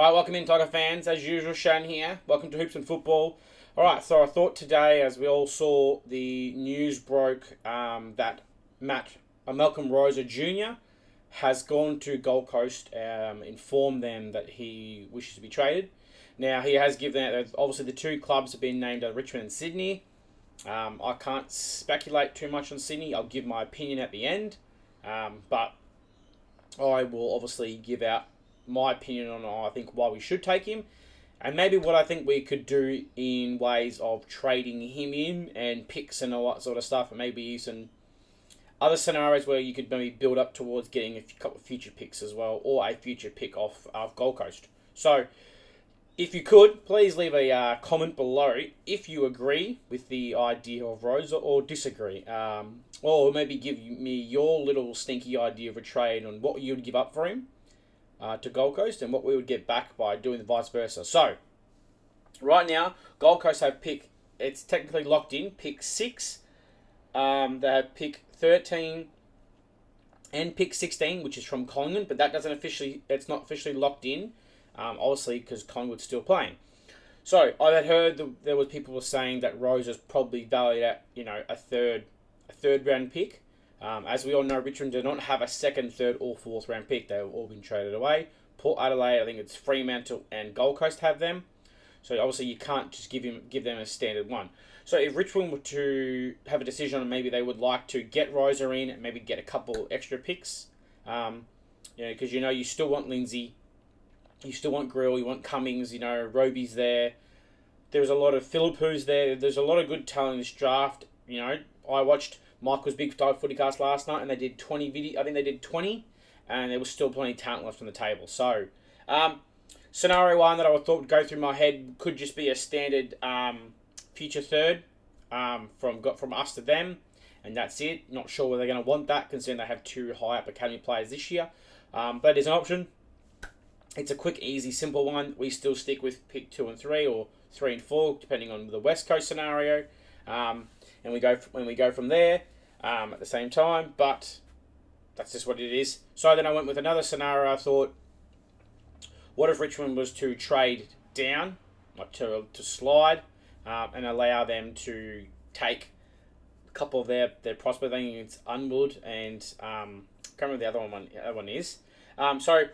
Alright, welcome in, Tiger fans. As usual, Shane here. Welcome to Hoops and Football. Alright, so I thought today, as we all saw, the news broke that Malcolm Rosa JR has gone to Gold Coast, informed them that he wishes to be traded. Now, he has given out, obviously the two clubs have been named Richmond and Sydney. I can't speculate too much on Sydney. I'll give my opinion at the end. But I will obviously give out my opinion on I think why we should take him, and maybe what I think we could do in ways of trading him in and picks and all that sort of stuff, and maybe some other scenarios where you could maybe build up towards getting a couple of future picks as well, or a future pick off Gold Coast. So if you could, please leave a comment below if you agree with the idea of Rosa or disagree. Or maybe give me your little stinky idea of a trade on what you would give up for him to Gold Coast and what we would get back by doing the vice versa. So, right now, Gold Coast have pick, it's technically locked in, pick 6. They have pick 13 and pick 16, which is from Collingwood, but that doesn't officially, it's not officially locked in. Obviously, because Collingwood's still playing. So I had heard there was people were saying that Rosa's probably valued at a third round pick. As we all know, Richmond do not have a second, third, or fourth round pick. They've all been traded away. Port Adelaide, I think it's Fremantle and Gold Coast have them. So obviously you can't just give them a standard one. So if Richmond were to have a decision on maybe they would like to get Rosa in and maybe get a couple extra picks, because you still want Lindsay. You still want Grill, you want Cummings, Roby's there. There's a lot of Philippus there. There's a lot of good talent in this draft. I watched Michael's Big Footy Cast last night and they did 20 videos. I think they did 20 and there was still plenty of talent left on the table. So, scenario one that I thought would go through my head could just be a standard future third from us to them. And that's it. Not sure whether they're going to want that considering they have two high up academy players this year. But it's an option. It's a quick, easy, simple one. We still stick with pick 2 and 3 or 3 and 4, depending on the West Coast scenario. And we go from there at the same time. But that's just what it is. So then I went with another scenario. I thought, what if Richmond was to trade down, like to slide, and allow them to take a couple of their prospects. I think it's Unwood and I can't remember the other one is. So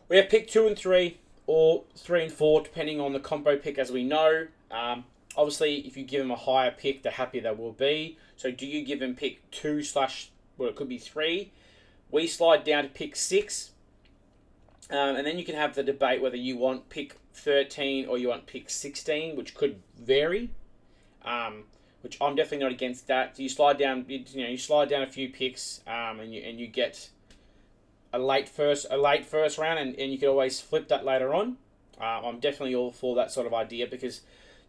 we have pick 2 and 3, or 3 and 4, depending on the combo pick, as we know. Obviously, if you give them a higher pick, the happier they will be. So do you give them pick 2 / it could be 3. We slide down to pick 6. And then you can have the debate whether you want pick 13 or you want pick 16, which could vary. Which I'm definitely not against that. So you slide down, you slide down a few picks, and you get a late first round, and you can always flip that later on. I'm definitely all for that sort of idea because,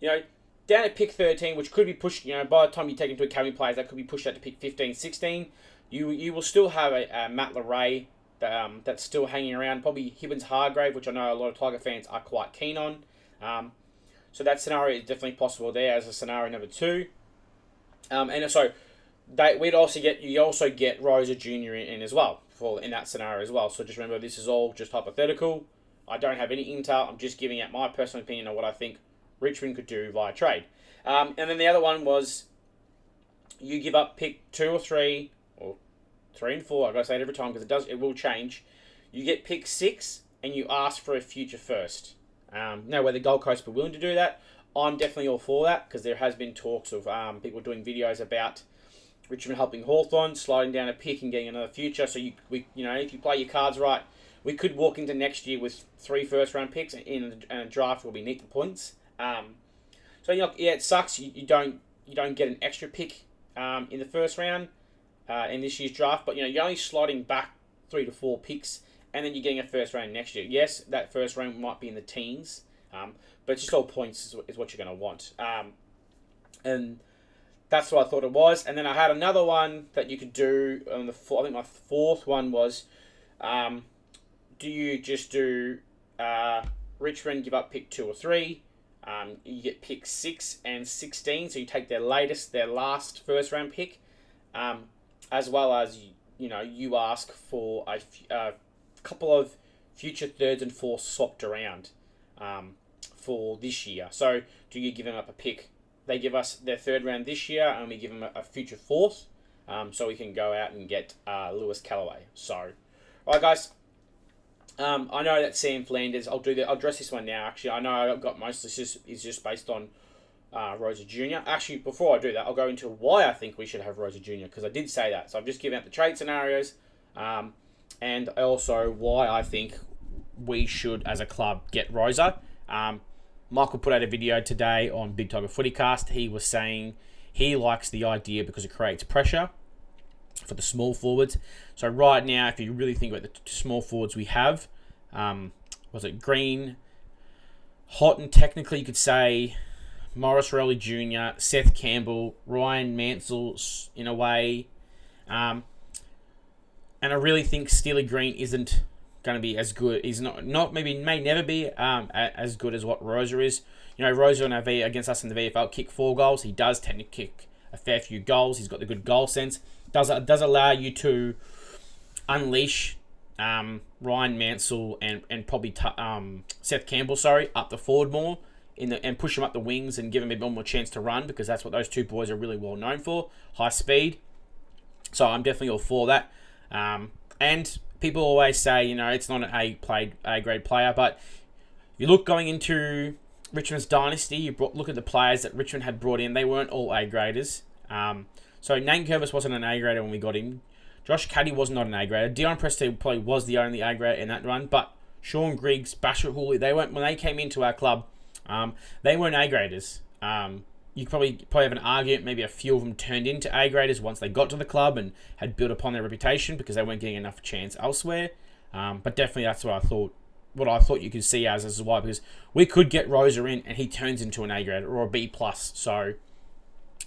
down at pick 13, which could be pushed, by the time you take into academy players, that could be pushed out to pick 15, 16. You will still have a Matt LeRae that's still hanging around, probably Hibbins-Hargrave, which I know a lot of Tiger fans are quite keen on. So that scenario is definitely possible there as a scenario number 2. And so you also get Rosa JR in as well in that scenario as well. So just remember, this is all just hypothetical. I don't have any intel. I'm just giving out my personal opinion on what I think Richmond could do via trade. And then the other one was you give up pick 2 or 3 or 3 and 4. I've got to say it every time because it will change. You get pick 6 and you ask for a future first. Now, whether Gold Coast be willing to do that, I'm definitely all for that because there has been talks of people doing videos about Richmond helping Hawthorn, sliding down a pick and getting another future. So if you play your cards right, we could walk into next year with 3 first-round picks and a draft will be neat to points. So it sucks you don't get an extra pick in the first round in this year's draft, but you're only sliding back 3 to 4 picks, and then you're getting a first round next year. Yes, that first round might be in the teens, but it's just all points is what you're going to want. And that's what I thought it was. And then I had another one that you could do on I think my fourth one was, do you just do Richmond give up pick 2 or 3? You get pick 6 and 16, so you take their last first round pick, as well as you ask for a couple of future thirds and fourths swapped around for this year. So do you give them up a pick? They give us their third round this year, and we give them a future fourth, so we can go out and get Lewis Callaway. So, all right, guys. I know that Sam Flanders. I'll address this one now. Actually, I know I've got most of this is just based on Rosa JR. Actually, before I do that, I'll go into why I think we should have Rosa JR, because I did say that. So I've just given out the trade scenarios, and also why I think we should, as a club, get Rosa. Michael put out a video today on Big Tiger Footycast. He was saying he likes the idea because it creates pressure for the small forwards. So right now, if you really think about the small forwards we have, was it Green, Houghton, technically you could say, Morris Rowley Jr., Seth Campbell, Ryan Mansell in a way. And I really think Steely Green isn't going to be as good. He's may never be as good as what Rosa is. You know, Rosa against us in the VFL kicked 4 goals. He does tend to kick a fair few goals. He's got the good goal sense. Does allow you to unleash Ryan Mansell and probably Seth Campbell, up the forward more and push him up the wings and give him a bit more chance to run, because that's what those two boys are really well known for, high speed. So I'm definitely all for that. And people always say, you know, it's not an A-grade player, but if you look going into Richmond's dynasty, look at the players that Richmond had brought in, they weren't all A-graders. So Nate Curvis wasn't an A-grader when we got him. Josh Caddy was not an A-grader. Dion Preston probably was the only A-grader in that run, but Sean Griggs, Bashir Hooley, when they came into our club, they weren't A-graders. You probably have an argument, maybe a few of them turned into A-graders once they got to the club and had built upon their reputation because they weren't getting enough chance elsewhere. But definitely that's what I thought you could see as well, because we could get Rosa in and he turns into an A-grader or a B+. So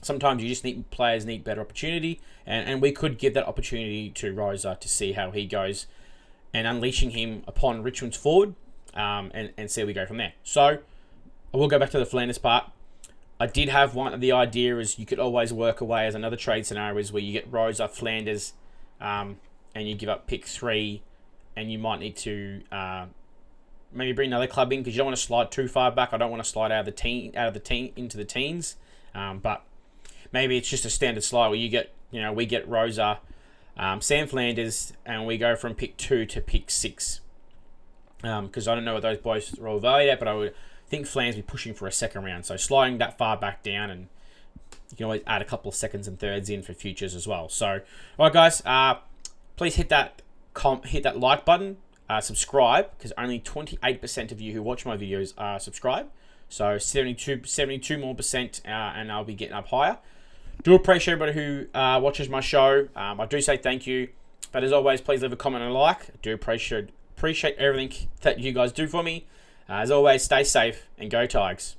sometimes you just players need better opportunity, and we could give that opportunity to Rosa to see how he goes and unleashing him upon Richmond's forward, and see where we go from there. So I will go back to the Flanders part. I did have the idea is you could always work away as another trade scenario is where you get Rosa, Flanders, and you give up pick 3, and you might need to maybe bring another club in because you don't want to slide too far back. I don't want to slide out of the team into the teens, but maybe it's just a standard slide where we get Rosa, Sam Flanders, and we go from pick 2 to pick 6. Because I don't know what those boys are all valued at, but I would think Flanders be pushing for a second round. So sliding that far back down, and you can always add a couple of seconds and thirds in for futures as well. So, all right, guys, please hit that like button, subscribe, because only 28% of you who watch my videos are subscribed. So 72 more percent, and I'll be getting up higher. Do appreciate everybody who watches my show. I do say thank you, but as always, please leave a comment and a like. I do appreciate everything that you guys do for me. As always, stay safe and go Tigers.